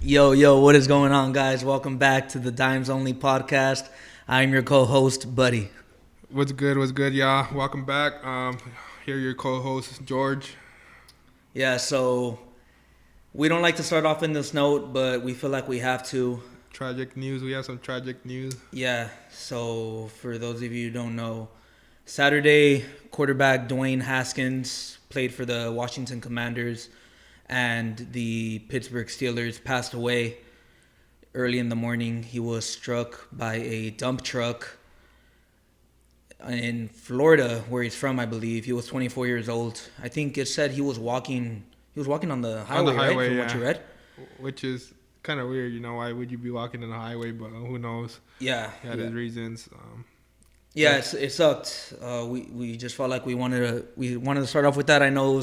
Yo, what is going on, guys? Welcome back to the DimesOnlyPodcast. I'm your co-host, Buddy. What's good, y'all? Welcome back. Here your co-host, George. Yeah, so we don't like to start off in this note, but we feel like we have to. Tragic news. We have some tragic news. Yeah, so for those of you who don't know, Saturday, quarterback Dwayne Haskins played for the Washington Commanders, and the Pittsburgh Steelers passed away early in the morning. He was struck by a dump truck in Florida, where he's from, I believe. He was 24 years old. I think it said he was walking on the highway, right? From what you read. Which is kind of weird, why would you be walking on the highway? But who knows? Yeah. He had his reasons. Yeah, it sucked. We just felt like we wanted to start off with that. I know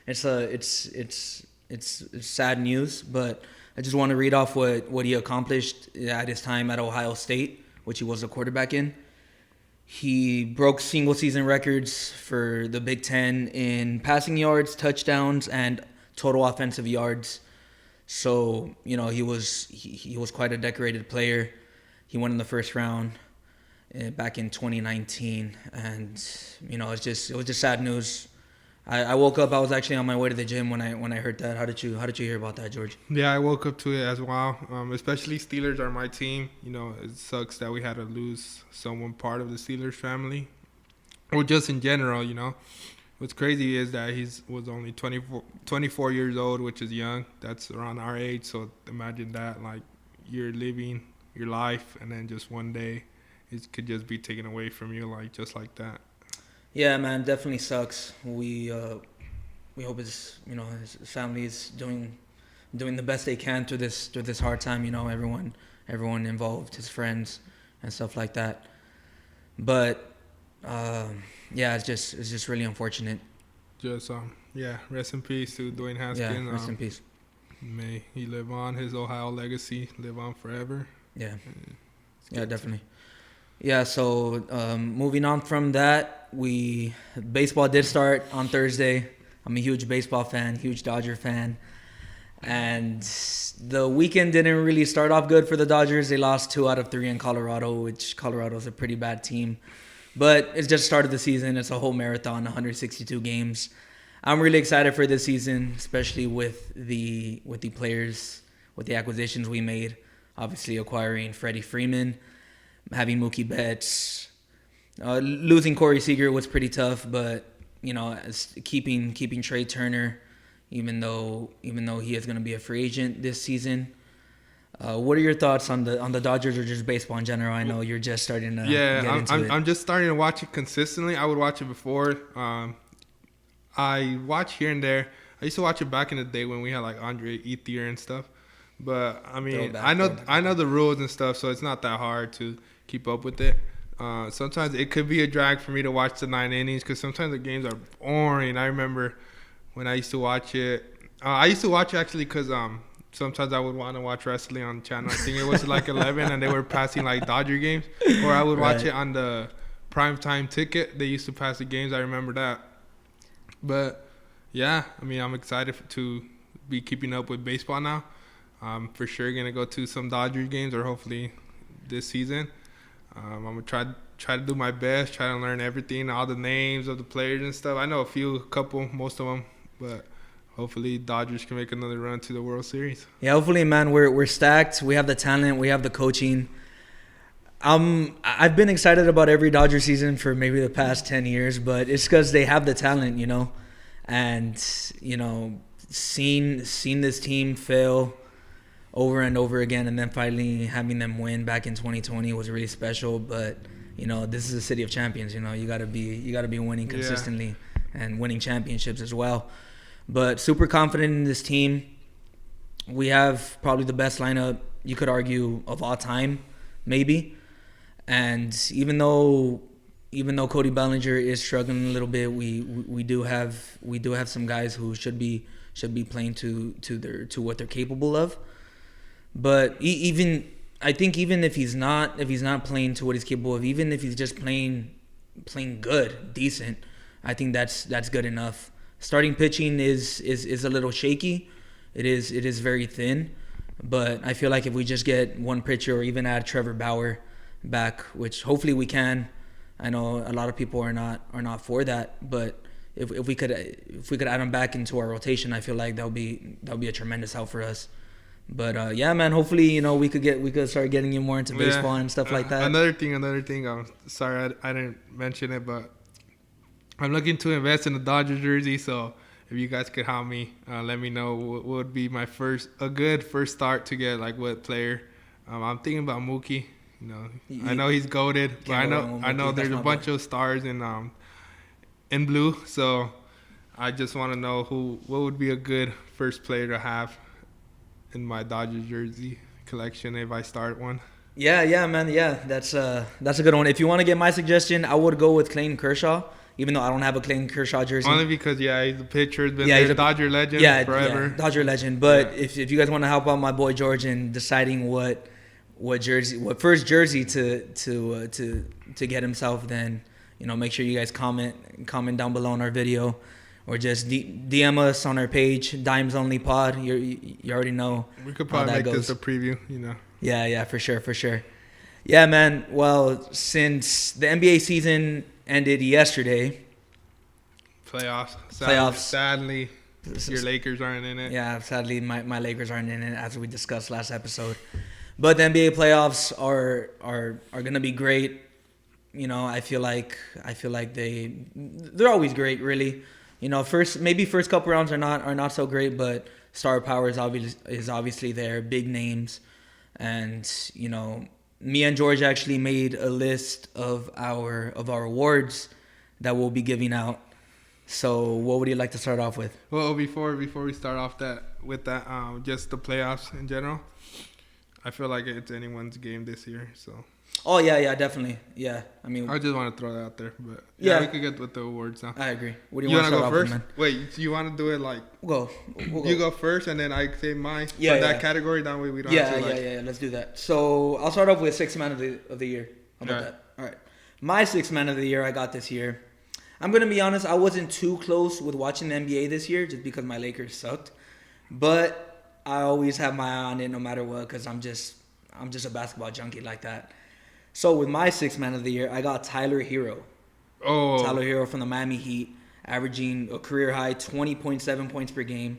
it's sad news, but I just want to read off what he accomplished at his time at Ohio State, which he was a quarterback in. He broke single season records for the Big Ten in passing yards, touchdowns, and total offensive yards. So, he was quite a decorated player. He went in the first round back in 2019, and it was just sad news. I woke up. I was actually on my way to the gym when I heard that. How did you hear about that, George? Yeah, I woke up to it as well. Especially Steelers are my team. It sucks that we had to lose someone part of the Steelers family, or just in general. What's crazy is that he was only 24 years old, which is young. That's around our age. So imagine that, like, you're living your life, and then just one day, it could just be taken away from you, just like that. Yeah, man, definitely sucks. We hope his family is doing the best they can through this hard time. Everyone involved, his friends and stuff like that. But yeah, it's just really unfortunate. Rest in peace to Dwayne Haskins. Yeah, rest in peace. May he live on, his Ohio legacy live on forever. Yeah, definitely. Yeah, so moving on from that, baseball did start on Thursday. I'm a huge baseball fan, huge Dodger fan. And the weekend didn't really start off good for the Dodgers. They lost 2 out of 3 in Colorado, which Colorado's a pretty bad team. But it's just started the season. It's a whole marathon, 162 games. I'm really excited for this season, especially with the players, with the acquisitions we made. Obviously acquiring Freddie Freeman, having Mookie Betts, losing Corey Seager was pretty tough, but keeping Trey Turner, even though he is going to be a free agent this season. What are your thoughts on the Dodgers or just baseball in general? I know you're just starting to get into it. I'm just starting to watch it consistently. I would watch it before. I watch here and there. I used to watch it back in the day when we had like Andre Ethier and stuff. But I mean, I know the rules and stuff, so it's not that hard to keep up with it. Sometimes it could be a drag for me to watch the 9 innings because sometimes the games are boring. I remember when I used to watch it. I used to watch it actually because sometimes I would want to watch wrestling on the channel. I think it was like 11 and they were passing like Dodger games. Or I would watch it on the primetime ticket. They used to pass the games. I remember that. But yeah, I mean, I'm excited to be keeping up with baseball now. I'm for sure going to go to some Dodgers games or hopefully this season. I'm going to try to do my best, try to learn everything, all the names of the players and stuff. I know a couple, most of them, but hopefully Dodgers can make another run to the World Series. Yeah, hopefully, man, we're stacked. We have the talent. We have the coaching. I've been excited about every Dodger season for maybe the past 10 years, but it's because they have the talent, and, seeing this team fail over and over again, and then finally having them win back in 2020 was really special. But this is a city of champions. You gotta be winning consistently and winning championships as well. But super confident in this team. We have probably the best lineup you could argue of all time, maybe. And even though Cody Bellinger is struggling a little bit, we do have some guys who should be playing to what they're capable of. But I think even if he's not playing to what he's capable of, even if he's just playing good, decent, I think that's good enough. Starting pitching is a little shaky. It is very thin. But I feel like if we just get one pitcher or even add Trevor Bauer back, which hopefully we can. I know a lot of people are not for that, but if we could add him back into our rotation, I feel like that'll be a tremendous help for us. But yeah, man, hopefully we could start getting you more into baseball and stuff like that. Another thing. I'm sorry I didn't mention it, but I'm looking to invest in a Dodgers jersey. So if you guys could help me, let me know what would be a good first start to get like what player. I'm thinking about Mookie. I know he's goated, but I know there's a bunch of stars in blue. So I just want to know what would be a good first player to have in my Dodgers jersey collection if I start one. Yeah, man. Yeah, that's a good one. If you want to get my suggestion, I would go with Clayton Kershaw, even though I don't have a Clayton Kershaw jersey. Only because, he's a pitcher. He's been a Dodger legend forever. Yeah, Dodger legend. But if you guys want to help out my boy George in deciding what first jersey to get himself, then make sure you guys comment down below on our video, or just DM us on our page, DimesOnlyPod. You already know. We could probably make this a preview, Yeah, for sure. Yeah, man. Well, since the NBA season ended yesterday, playoffs. Sadly, your Lakers aren't in it. Yeah, sadly, my Lakers aren't in it, as we discussed last episode. But the NBA playoffs are gonna be great. I feel like they're always great, really. First couple rounds are not so great, but star power is obviously there, big names, and me and George actually made a list of our awards that we'll be giving out. So what would you like to start off with? Well, before we start off with that, just the playoffs in general. I feel like it's anyone's game this year, so. Oh, yeah, definitely. Yeah, I just want to throw that out there, but we could get with the awards now. I agree. What do you want to go first? Wait, you want to do it like? We'll you go first, and then I say mine. Yeah, that category. That way we don't. Yeah. Let's do that. So I'll start off with Sixth Man of the year. How about that? All right. My Sixth Man of the year I got this year. I'm gonna be honest. I wasn't too close with watching the NBA this year, just because my Lakers sucked. But I always have my eye on it, no matter what, because I'm just a basketball junkie like that. So with my Sixth Man of the year, I got Tyler Hero. Oh. Tyler Hero from the Miami Heat, averaging a career high 20.7 points per game,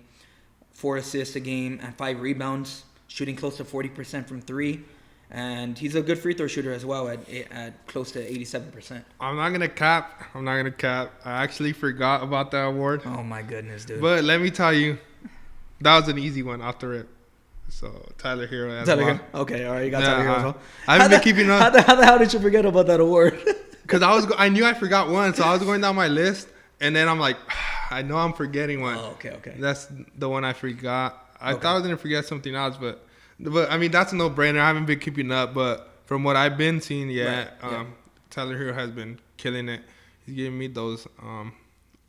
4 assists a game, and 5 rebounds, shooting close to 40% from 3. And he's a good free throw shooter as well at close to 87%. I'm not gonna cap. I actually forgot about that award. Oh my goodness, dude. But let me tell you, that was an easy one off the rip. So Tyler Hero as well. Okay, all right, you got Tyler Hero as well. I haven't been keeping up. How the hell did you forget about that award? Because I knew I forgot one, so I was going down my list, and then I'm like, I know I'm forgetting one. Oh, okay. That's the one I forgot. I thought I was gonna forget something else, but that's a no-brainer. I haven't been keeping up, but from what I've been seeing, Tyler Hero has been killing it. He's giving me those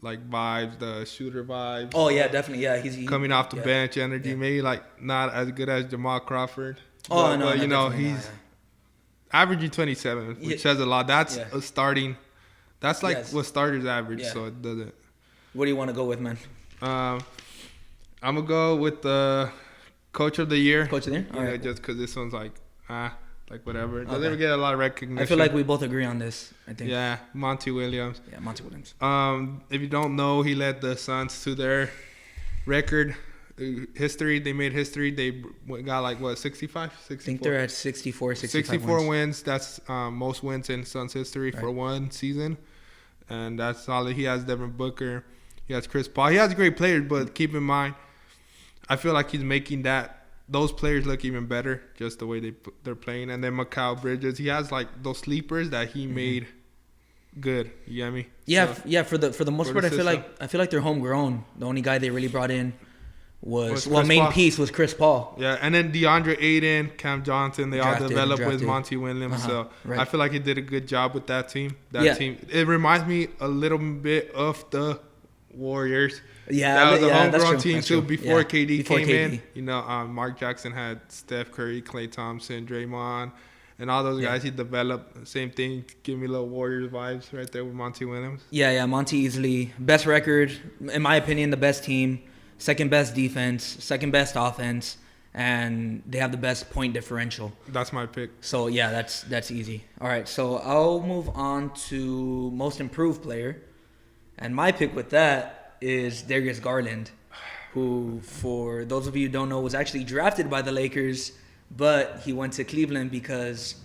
like vibes, the shooter vibes. Oh yeah, definitely. Yeah, he's coming off the bench energy. Yeah. Maybe like not as good as Jamal Crawford. Oh but he's averaging 27, which says a lot. That's a starting. That's like what starters average, so it doesn't. What do you want to go with, man? I'm gonna go with the Coach of the Year. Coach of the Year. All right, just because this one's like whatever. It doesn't get a lot of recognition. I feel like we both agree on this. I think. Yeah, Monty Williams. Yeah, Monty Williams. If you don't know, he led the Suns to their record history. They made history. They got like 65, 64. I think they're at 64 wins. That's most wins in Suns history for one season, and that's solid. He has Devin Booker. He has Chris Paul. He has great players, but keep in mind, I feel like he's making those players look even better, just the way they're playing. And then Mikal Bridges, he has like those sleepers that he made good. You get me? Yeah, so, for the most part, I feel like they're homegrown. The only guy they really brought in was piece was Chris Paul. Yeah, and then DeAndre Ayton, Cam Johnson, they all developed with Monty Williams. So I feel like he did a good job with that team. Team, it reminds me a little bit of the Warriors. Yeah, that was a homegrown team too. Before KD came KD. in, Mark Jackson had Steph Curry, Klay Thompson, Draymond, and all those guys. He developed. Same thing. Give me a little Warriors vibes right there with Monty Williams. Yeah. Monty easily best record, in my opinion, the best team, second best defense, second best offense, and they have the best point differential. That's my pick. So yeah, that's easy. All right, so I'll move on to most improved player, and my pick with that is Darius Garland, who, for those of you who don't know, was actually drafted by the Lakers, but he went to Cleveland because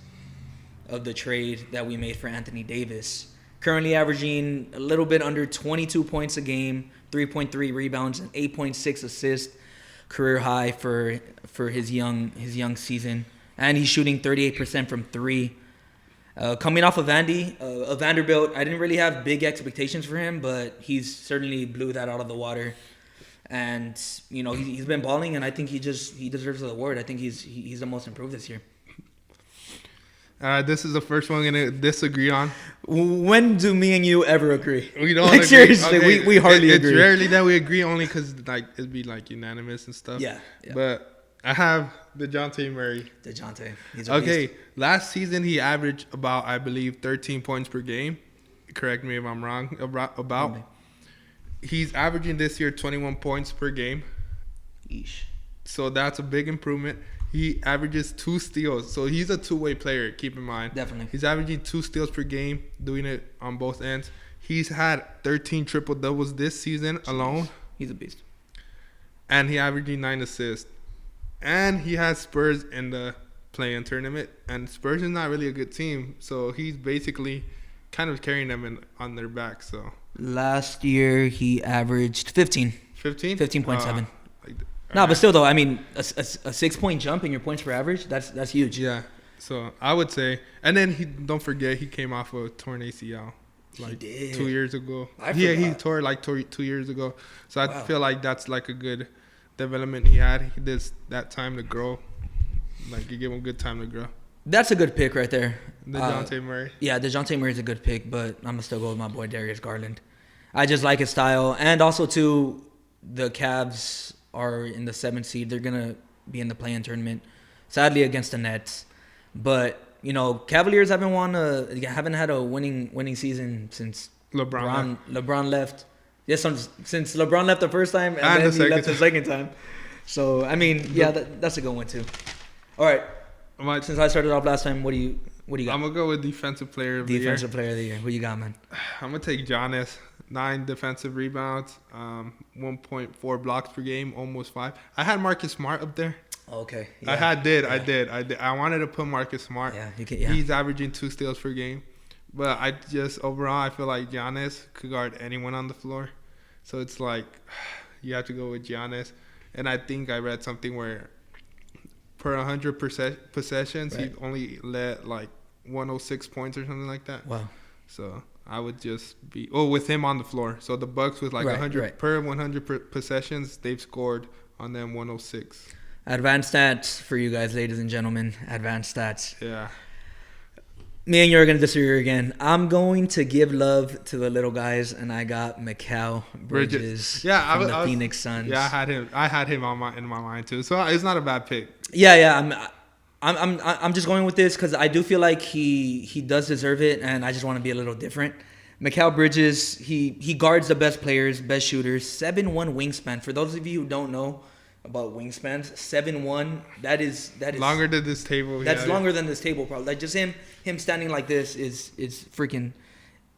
of the trade that we made for Anthony Davis. Currently averaging a little bit under 22 points a game, 3.3 rebounds, and 8.6 assists, career high for his young season. And he's shooting 38% from three. Coming off of Vanderbilt, I didn't really have big expectations for him, but he's certainly blew that out of the water. And you know, he's been balling, and I think he deserves the award. I think he's the most improved this year. This is the first one I'm gonna disagree on. When do me and you ever agree? We don't like, agree. Seriously, okay. we hardly agree. It's rarely that we agree, only because like it'd be like unanimous and stuff. Yeah. But I have DeJounte Murray. DeJounte. He's a beast. Last season he averaged about, I believe, 13 points per game. Correct me if I'm wrong. About. He's averaging this year 21 points per game. Yeesh. So that's a big improvement. He averages 2 steals. So he's a two-way player, keep in mind. Definitely. He's averaging 2 steals per game, doing it on both ends. He's had 13 triple-doubles this season alone. He's a beast. And he averaging 9 assists. And he has Spurs in the play-in tournament. And Spurs is not really a good team. So he's basically kind of carrying them on their back. So last year he averaged 15. 15? 15.7. But still though, I mean, a 6-point jump in your points per average, that's huge. Yeah. So I would say, and then don't forget he came off of a torn ACL like 2 years ago. He tore 2 years ago. So I feel like that's like a good development he had. He did that time to grow. Like you give him good time to grow. That's a good pick right there. DeJounte Murray. Yeah, DeJounte Murray is a good pick, but I'm gonna still go with my boy Darius Garland. I just like his style, and also too, the Cavs are in the 7th seed. They're gonna be in the play-in tournament, sadly against the Nets. But you know, Cavaliers haven't had a winning season since LeBron left. Yes, since LeBron left the first time and then he left the second time. So I mean, yeah, that's a good one too. All right. Since I started off last time, what do you got? I'm gonna go with defensive player of the year. Defensive player of the year. Who you got, man? I'm gonna take Giannis. 9 defensive rebounds, 1.4 blocks per game, almost 5. I had Marcus Smart up there. Okay. Yeah. I did. I wanted to put Marcus Smart. Yeah, He's averaging 2 steals per game. But overall, I feel like Giannis could guard anyone on the floor. So it's like, you have to go with Giannis. And I think I read something where per 100 possessions, he only let like 106 points or something like that. Wow. So I would just be with him on the floor. So the Bucks with like 100 per 100 possessions, they've scored on them 106. Advanced stats for you guys, ladies and gentlemen. Advanced stats. Yeah. Me and you are going to disagree again. I'm going to give love to the little guys, and I got Mikal Bridges from the Phoenix Suns. Yeah, I had him in my mind too. So it's not a bad pick. Yeah. I'm just going with this because I do feel like he does deserve it, and I just want to be a little different. Mikal Bridges, he guards the best players, best shooters, 7'1" wingspan. For those of you who don't know about wingspans, 7'1", that is longer than this table. That's longer than this table, probably. Like just him standing like this is freaking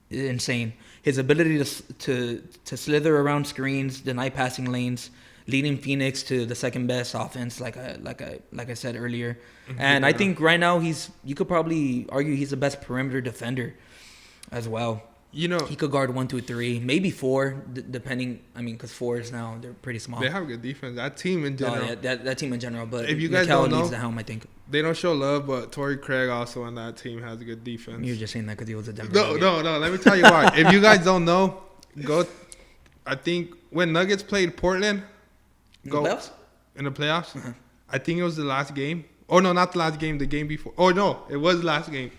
insane. His ability to slither around screens, deny passing lanes, leading Phoenix to the second best offense, like I said earlier. And I think right now you could probably argue he's the best perimeter defender as well. You know, he could guard 1, 2, 3, maybe 4, depending. I mean, because 4s now they're pretty small. They have good defense. That team in general. Yeah, that team in general. But if you guys don't know, leads the helm, I think. They don't show love, but Torrey Craig also on that team has a good defense. You're just saying that because he was a Denver. No. Let me tell you why. If you guys don't know, go. I think when Nuggets played Portland, in the playoffs. Uh-huh. I think it was the last game. Oh no, not the last game. The game before. Oh no, it was the last game.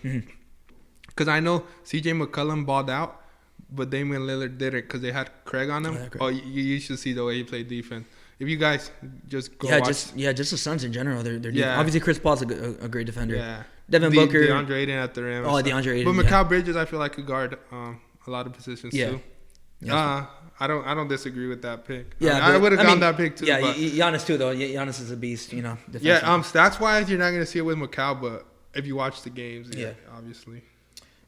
Because I know C.J. McCollum balled out, but Damian Lillard didn't because they had Craig on him. You should see the way he played defense. If you guys just go watch. Just the Suns in general. They're obviously Chris Paul's a great defender. Yeah. Devin Booker. DeAndre Ayton at the rim. DeAndre Ayton. But Mikal Bridges, I feel like could guard a lot of positions too. I don't disagree with that pick. Yeah, I would have gone that pick too. Yeah, Giannis too though. Giannis is a beast, you know. Yeah, stats wise, you're not gonna see it with Macau, but if you watch the games, obviously.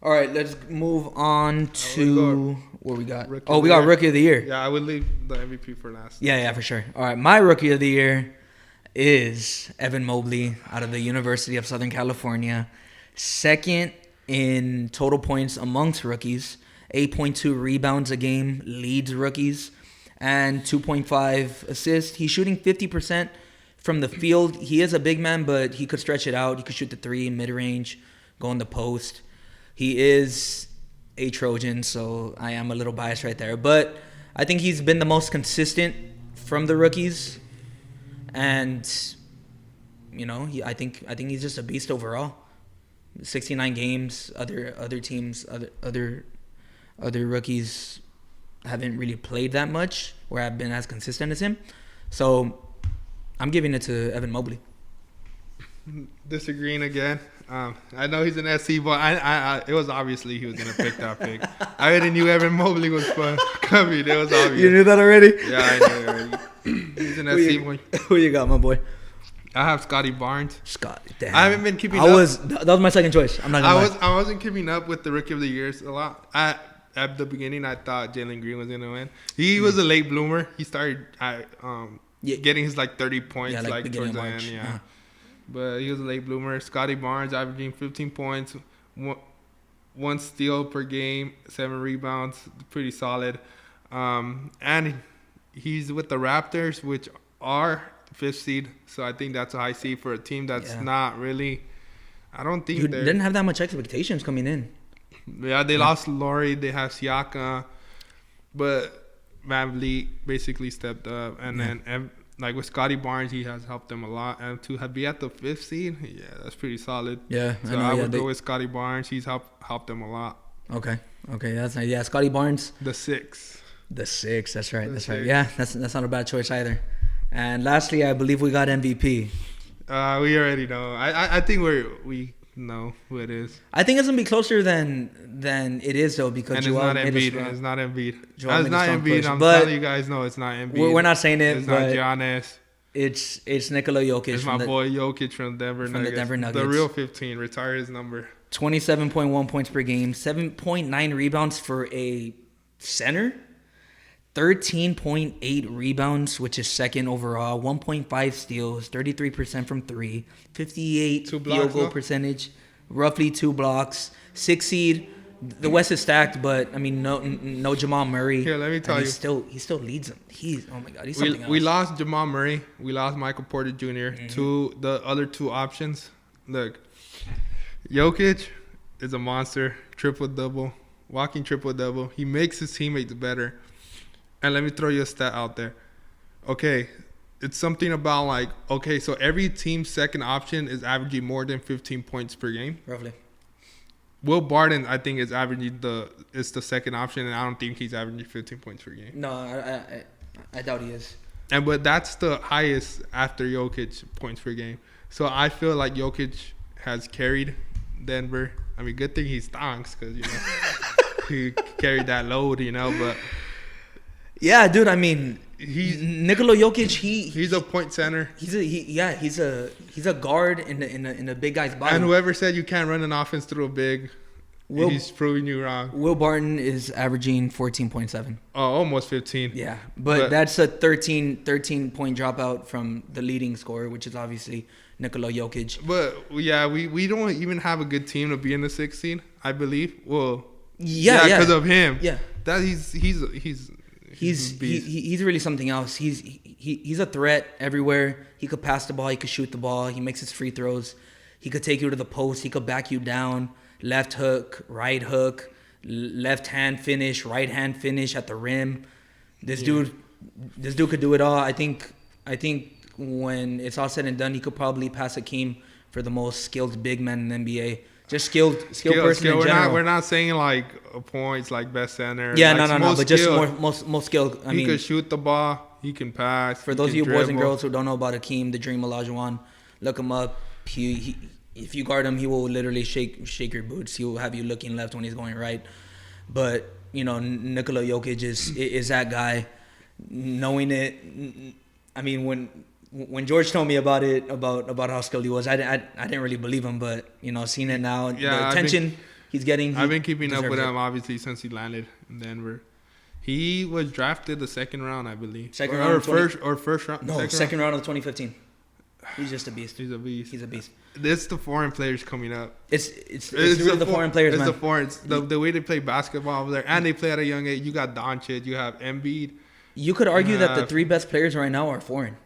All right, let's move on to what we got. We got Rookie of the Year. Yeah, I would leave the MVP for last. Yeah, for sure. All right, my Rookie of the Year is Evan Mobley out of the University of Southern California. Second in total points amongst rookies. 8.2 rebounds a game, leads rookies, and 2.5 assists. He's shooting 50% from the field. He is a big man, but he could stretch it out. He could shoot the three, mid-range, go in the post. He is a Trojan, so I am a little biased right there. But I think he's been the most consistent from the rookies. And, you know, I think he's just a beast overall. 69 games, other teams, other rookies haven't really played that much or have been as consistent as him. So I'm giving it to Evan Mobley. Disagreeing again. I know he's an SC, but it was obviously he was going to pick that pick. I already knew Evan Mobley was coming. It was obvious. You knew that already? Yeah, I knew it already. He's an SC boy. Who you got, my boy? I have Scotty Barnes. Damn. I haven't been keeping up. That was my second choice. I'm not gonna lie. I wasn't keeping up with the Rookie of the Years a lot. At the beginning, I thought Jalen Green was gonna win. He was a late bloomer. He started getting his 30 points towards the end. Yeah, but he was a late bloomer. Scotty Barnes averaging 15 points, one steal per game, 7 rebounds, pretty solid. And he's with the Raptors, which are 5th seed, so I think that's a high seed for a team that's not really. I don't think they didn't have that much expectations coming in. Yeah, they lost Laurie. They have Siaka, but Van Vliet basically stepped up, and then with Scotty Barnes, he has helped them a lot. And to be at the 5th seed, that's pretty solid. Yeah, so I would go with Scotty Barnes. He's helped them a lot. Okay, that's nice. Yeah, Scotty Barnes. The 6. That's right. Right. Yeah, that's not a bad choice either. And lastly, I believe we got MVP. We already know. I think we know who it is. I think it's gonna be closer than it is though, because it's not Embiid. It's not Embiid. I'm telling you guys, no, it's not Embiid. We're not saying it. It's not Giannis. It's Nikola Jokic. It's my boy Jokic from Denver Nuggets. The real 15. Retire his number. 27.1 points per game, 7.9 rebounds for a center. 13.8 rebounds, which is second overall. 1.5 steals, 33% from 3, 58 field goal percentage, roughly 2 blocks. 6 seed. The West is stacked, but I mean, no Jamal Murray. Here, let me tell you, he still leads them. Oh my God, he's something else. We lost Jamal Murray. We lost Michael Porter Jr. to the other 2 options. Look, Jokic is a monster, triple-double, walking triple-double. He makes his teammates better. And let me throw you a stat out there. Okay, it's something about so every team's second option is averaging more than 15 points per game. Roughly. Will Barton, I think, is averaging the second option, and I don't think he's averaging 15 points per game. No, I doubt he is. But that's the highest after Jokic points per game. So I feel like Jokic has carried Denver. I mean, good thing he's stonks because he carried that load, but. Yeah, dude. I mean, Nikola Jokic. He's a point center. He's a guard in a big guy's body. And whoever said you can't run an offense through a big, he's proving you wrong. Will Barton is averaging 14.7. Oh, almost 15. Yeah, but that's a 13 point dropout from the leading scorer, which is obviously Nikola Jokic. But yeah, we don't even have a good team to be in the 16. I believe. Well, because of him. Yeah, that he's really something else. He's a threat everywhere. He could pass the ball. He could shoot the ball. He makes his free throws. He could take you to the post. He could back you down. Left hook, right hook, left hand finish, right hand finish at the rim. This dude could do it all. I think when it's all said and done, he could probably pass Hakeem for the most skilled big man in the NBA. Just skilled person in general. We're not saying points best center. Yeah, no, but just most skilled. He can shoot the ball. He can pass. For those of you boys and girls who don't know about Hakeem, the Dream Olajuwon, look him up. If you guard him, he will literally shake your boots. He will have you looking left when he's going right. But Nikola Jokic is that guy. Knowing it, I mean, when George told me about how skilled he was, I didn't really believe him, but seeing it now, the attention he's getting. I've been keeping up with him obviously since he landed in Denver. He was drafted the second round, I believe. Second round, first round. No, second round of 2015. He's just a beast. He's a beast. He's a beast. It's the foreign players coming up. It's really the foreign players, man. It's the foreigners. The way they play basketball over there, and they play at a young age. You got Doncic, you have Embiid. You could argue that the three best players right now are foreign.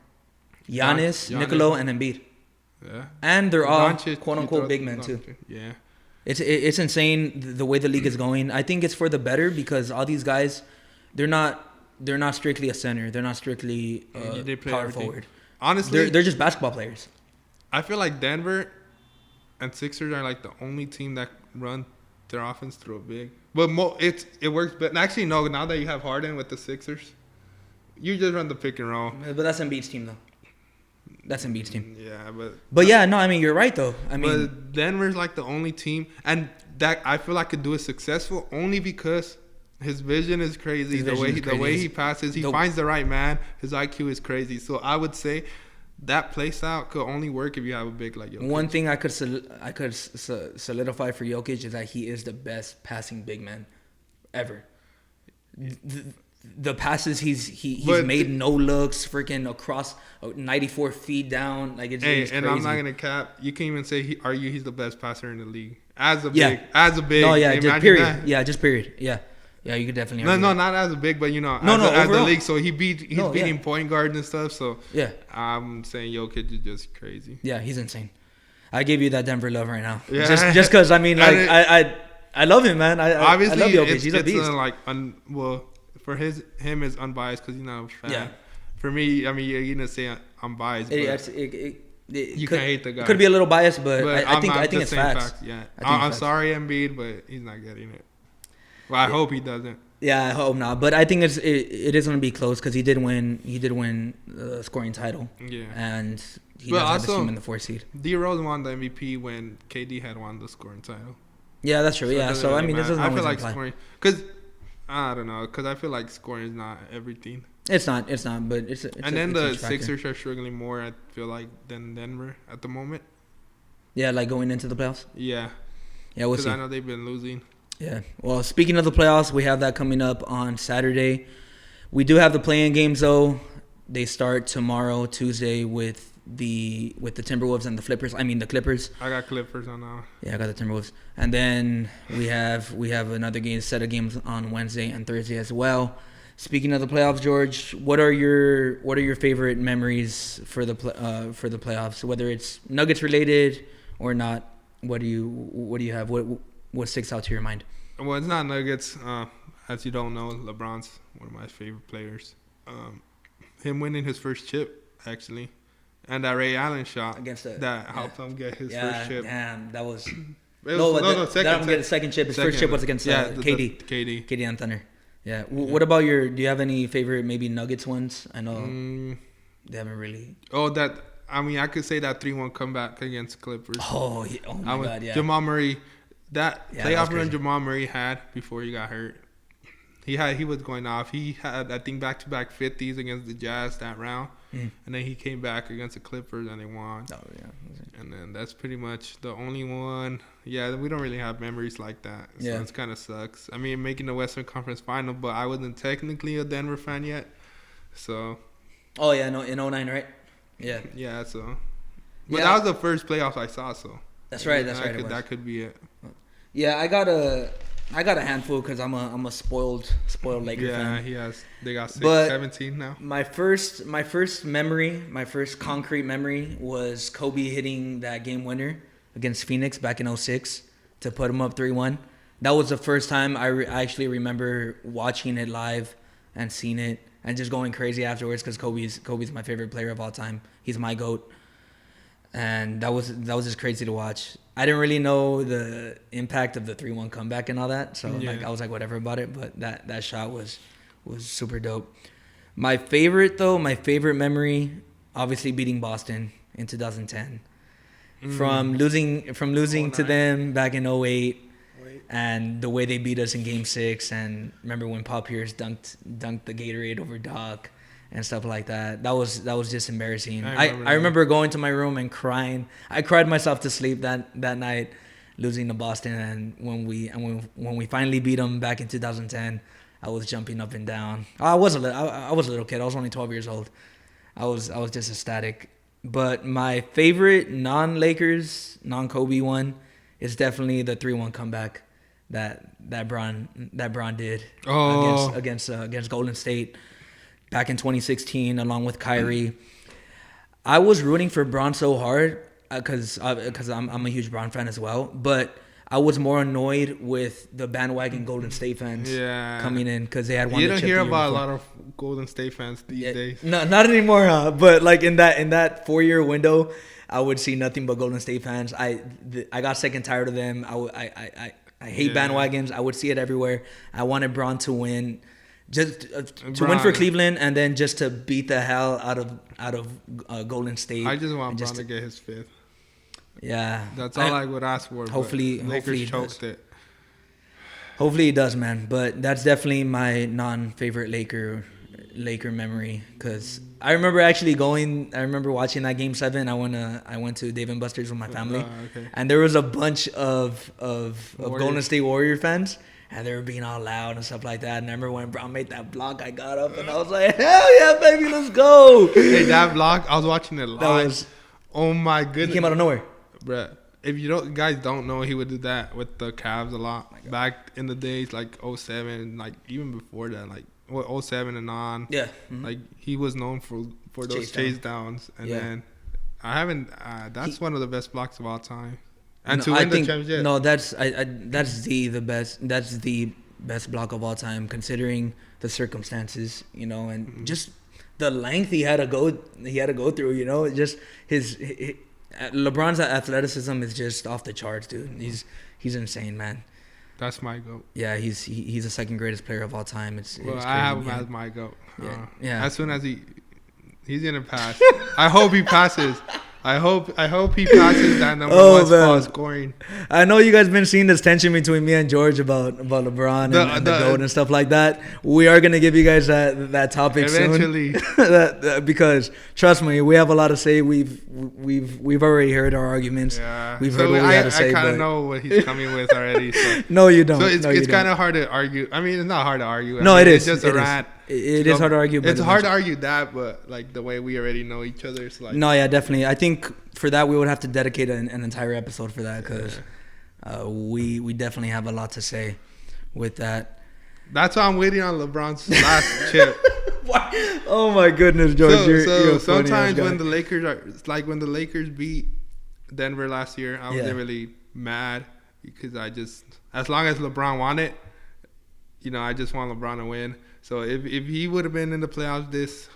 Giannis, Nikola, and Embiid. Yeah. And they're all Doncic, quote-unquote big men, too. Yeah. It's insane the way the league is going. I think it's for the better because all these guys, they're not strictly a center. They're not strictly power forward. Honestly, they're just basketball players. I feel like Denver and Sixers are like the only team that run their offense through a big. But it works. But actually, no. Now that you have Harden with the Sixers, you just run the pick and roll. But that's Embiid's team, though. That's Embiid's team. Yeah, but yeah, no. I mean, you're right, though. I mean, but Denver's like the only team, and that I feel like could do it successful only because his vision is crazy. The way he passes, he finds the right man. His IQ is crazy. So I would say that play style could only work if you have a big like Jokic. One thing I could solidify for Jokic is that he is the best passing big man ever. The passes he's made, no looks, freaking across 94 feet down, like it's crazy. And I'm not gonna cap. You can even say he's the best passer in the league as a big. No, yeah, just period. That. Yeah, just period. Yeah, you could definitely. No, not as a big, but as the league. So he's beating point guards and stuff. So yeah, I'm saying Jokic is just crazy. Yeah, he's insane. I give you that Denver love right now. Yeah. just because I mean, like I love him, man. Obviously, I love Jokic. He's a beast. For him is unbiased because he's not a fan. Yeah. For me, I mean, you're gonna say I'm biased. But you can't hate the guy. Could be a little biased, but I think it's facts. Yeah, I'm sorry, Embiid, but he's not getting it. Well, I hope he doesn't. Yeah, I hope not. But I think it is gonna be close because he did win the scoring title. Yeah, and he does have a team in the 4th seed. D Rose won the MVP when KD had won the scoring title. Yeah, that's true. So I mean, this doesn't. I feel like scoring because. I don't know, because I feel like scoring is not everything. It's not, but it's then the Sixers are struggling more, I feel like, than Denver at the moment. Yeah, like going into the playoffs? Yeah. Yeah, we'll see. Because I know they've been losing. Yeah. Well, speaking of the playoffs, we have that coming up on Saturday. We do have the play-in games, though. They start tomorrow, Tuesday, with the Timberwolves and the Clippers. I got Clippers on now. Yeah, I got the Timberwolves. And then we have another set of games on Wednesday and Thursday as well. Speaking of the playoffs, George, what are your favorite memories for the playoffs? Whether it's Nuggets related or not, what do you have? What sticks out to your mind? Well, it's not Nuggets. As you don't know, LeBron's one of my favorite players. Him winning his first chip, actually. And that Ray Allen shot that helped him get his first chip. Damn, that was. Second chip. His first chip was against KD and Thunder. Yeah. What about do you have any favorite maybe Nuggets ones? I know they haven't really. I could say that 3-1 comeback against Clippers. Oh my God, yeah. Jamal Murray, that playoff run Jamal Murray had before he got hurt. He was going off. He had, I think, back-to-back 50s against the Jazz that round. And then he came back against the Clippers and they won. Oh, yeah. And then that's pretty much the only one. Yeah, we don't really have memories like that. So it kind of sucks. I mean, making the Western Conference Final, but I wasn't technically a Denver fan yet. So. Oh, yeah, no, in 09, right? Yeah. Yeah, so. But that was the first playoffs I saw, so. That's right. That could be it. Yeah, I got a handful because I'm a spoiled Laker fan. Yeah, they got 17 now. My first concrete memory was Kobe hitting that game winner against Phoenix back in 06 to put them up 3-1. That was the first time I actually remember watching it live and seeing it and just going crazy afterwards because Kobe's my favorite player of all time. He's my GOAT. And that was just crazy to watch. I didn't really know the impact of the 3-1 comeback and all that, so I was like whatever about it. But that shot was super dope. My favorite memory, obviously beating Boston in 2010. From losing to them back in 08. And the way they beat us in Game 6, and remember when Paul Pierce dunked the Gatorade over Doc and stuff like that. That was just embarrassing. I remember going to my room and crying. I cried myself to sleep that night, losing to Boston. And when we finally beat them back in 2010, I was jumping up and down. I was a little kid. I was only 12 years old. I was just ecstatic. But my favorite non-Lakers, non-Kobe one is definitely the 3-1 comeback that Bron did against Golden State back in 2016, along with Kyrie. I was rooting for Bron so hard because I'm a huge Bron fan as well, but I was more annoyed with the bandwagon Golden State fans coming in because they had won. You don't hear about a lot of Golden State fans these days. No, not anymore, huh? But like in that 4-year window, I would see nothing but Golden State fans. I got sick and tired of them. I hate bandwagons. I would see it everywhere. I wanted Bron to win, just to win for Cleveland, and then just to beat the hell out of Golden State. I just want Bron to get his 5th. Yeah, that's all I would ask for. Hopefully, Lakers choked it. Hopefully, he does, man. But that's definitely my non-favorite Laker memory, because I remember watching that Game 7. I went to Dave & Buster's with my family, and there was a bunch of Golden State Warrior fans, and they were being all loud and stuff like that. And I remember when Bron made that block, I got up and I was like, hell yeah, baby, let's go. Hey, that block, I was watching it live. Oh my goodness, he came out of nowhere. Bruh, if you guys don't know, he would do that with the Cavs a lot. Back in the days, like 07, like even before that, like 07 and on. Yeah. Mm-hmm. Like he was known for those chase downs. And then I haven't, that's one of the best blocks of all time. And to win the championship. No, that's the best. That's the best block of all time, considering the circumstances, and just the length he had to go through, just his LeBron's athleticism is just off the charts, dude. He's insane, man. That's my GOAT. Yeah, he's the second greatest player of all time. It's crazy, I have him as my GOAT. Yeah. As soon as he's gonna pass. I hope he passes. I hope he passes that number one spot scoring. I know you guys been seeing this tension between me and George about LeBron and the GOAT and stuff like that. We are gonna give you guys that topic eventually soon. Because trust me, we have a lot to say. We've already heard our arguments. Yeah. We've heard what we had to say. I kind of know what he's coming with already. So. No, you don't. So it's kind of hard to argue. I mean, it's not hard to argue. It is. It's just a rant. It is hard to argue. It's hard to argue that, but like the way we already know each other, it's like. No, yeah, definitely. I think for that we would have to dedicate an entire episode for that, because we definitely have a lot to say with that. That's why I'm waiting on LeBron's last chip. Oh my goodness, George! You're sometimes when the Lakers beat Denver last year, I wasn't really mad, because as long as LeBron won it, I just want LeBron to win. So if he would have been in the playoffs this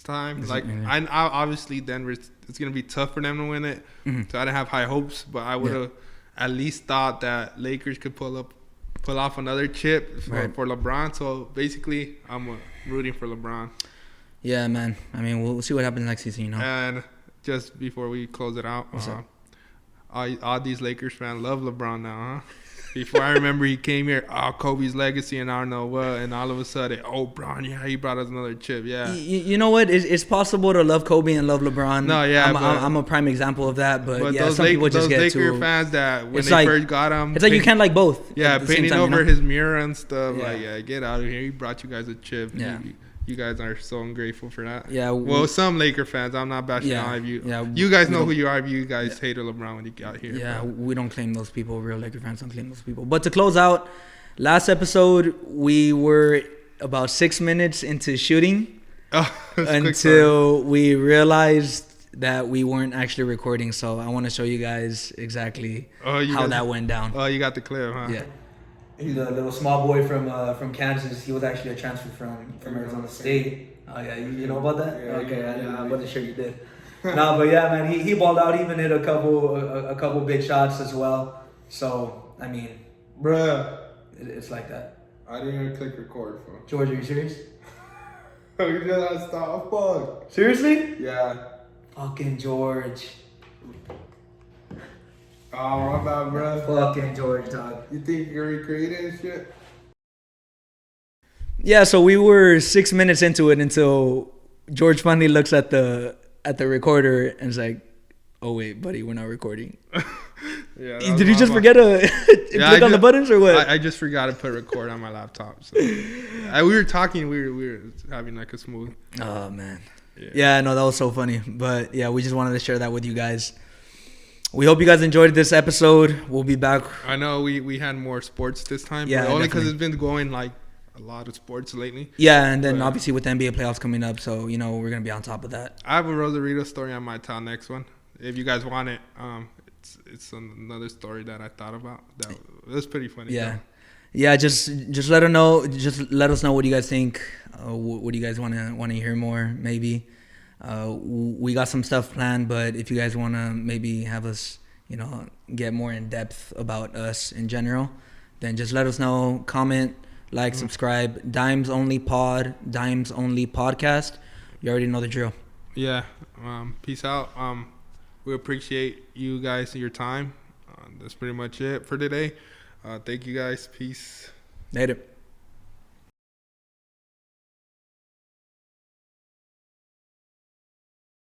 time, I obviously Denver, it's gonna be tough for them to win it. Mm-hmm. So I didn't have high hopes, but I would have at least thought that Lakers could pull off another chip for LeBron. So basically, I'm rooting for LeBron. Yeah, man. I mean, we'll see what happens next season. And just before we close it out, all these Lakers fans love LeBron now, huh? Before I remember he came here, Kobe's legacy and I don't know what, and all of a sudden, Bron, he brought us another chip, yeah. You know what? It's possible to love Kobe and love LeBron. No, yeah, I'm a prime example of that, but those some people just get Laker too. fans that when they first got him, it's like you can't like both. Yeah, painting over his mirror and stuff. Like, get out of here. He brought you guys a chip. Yeah. You guys are so ungrateful for that. Yeah. Well, some Laker fans. I'm not bashing all of you. Yeah. You guys know who you are. You guys hated LeBron when he got here. Yeah. Bro. We don't claim those people. Real Laker fans don't claim those people. But to close out, last episode we were about 6 minutes into shooting until we realized that we weren't actually recording. So I want to show you guys exactly how that went down. Oh, you got the clip, huh? Yeah. He's a little small boy from Kansas. He was actually a transfer from Arizona State. Oh yeah, you know about that? Yeah, okay, I wasn't sure you did. No, but yeah, man, he balled out. He even hit a couple big shots as well. So I mean, bruh, it's like that. I didn't even click record, bro. George, are you serious? You gotta stop, fuck. Seriously? Yeah. Fucking George. Oh, my bad, bro. Fucking George, dog. You think you're recreating and shit? Yeah, so we were 6 minutes into it until George finally looks at the recorder and is like, "Oh wait, buddy, we're not recording." Yeah. Did you just forget to click on the buttons or what? I just forgot to put record on my laptop. So we were talking. We were having like a smooth. Oh man. Yeah, no, that was so funny. But yeah, we just wanted to share that with you guys. We hope you guys enjoyed this episode. We'll be back. I know we had more sports this time. Yeah, but only because it's been going like a lot of sports lately. Yeah, and then obviously with the NBA playoffs coming up, so you know we're gonna be on top of that. I have a Rosarito story I might tell next one. If you guys want it, it's another story that I thought about. That was pretty funny. Yeah, though. yeah. Just let us know. Just let us know what you guys think. What do you guys want to hear more? Maybe we got some stuff planned, but if you guys want to maybe have us, you know, get more in depth about us in general, then just let us know. Comment, like, subscribe. DimesOnlyPodcast. You already know the drill. Yeah. Peace out. We appreciate you guys and your time. That's pretty much it for today. Thank you guys. Peace. Later.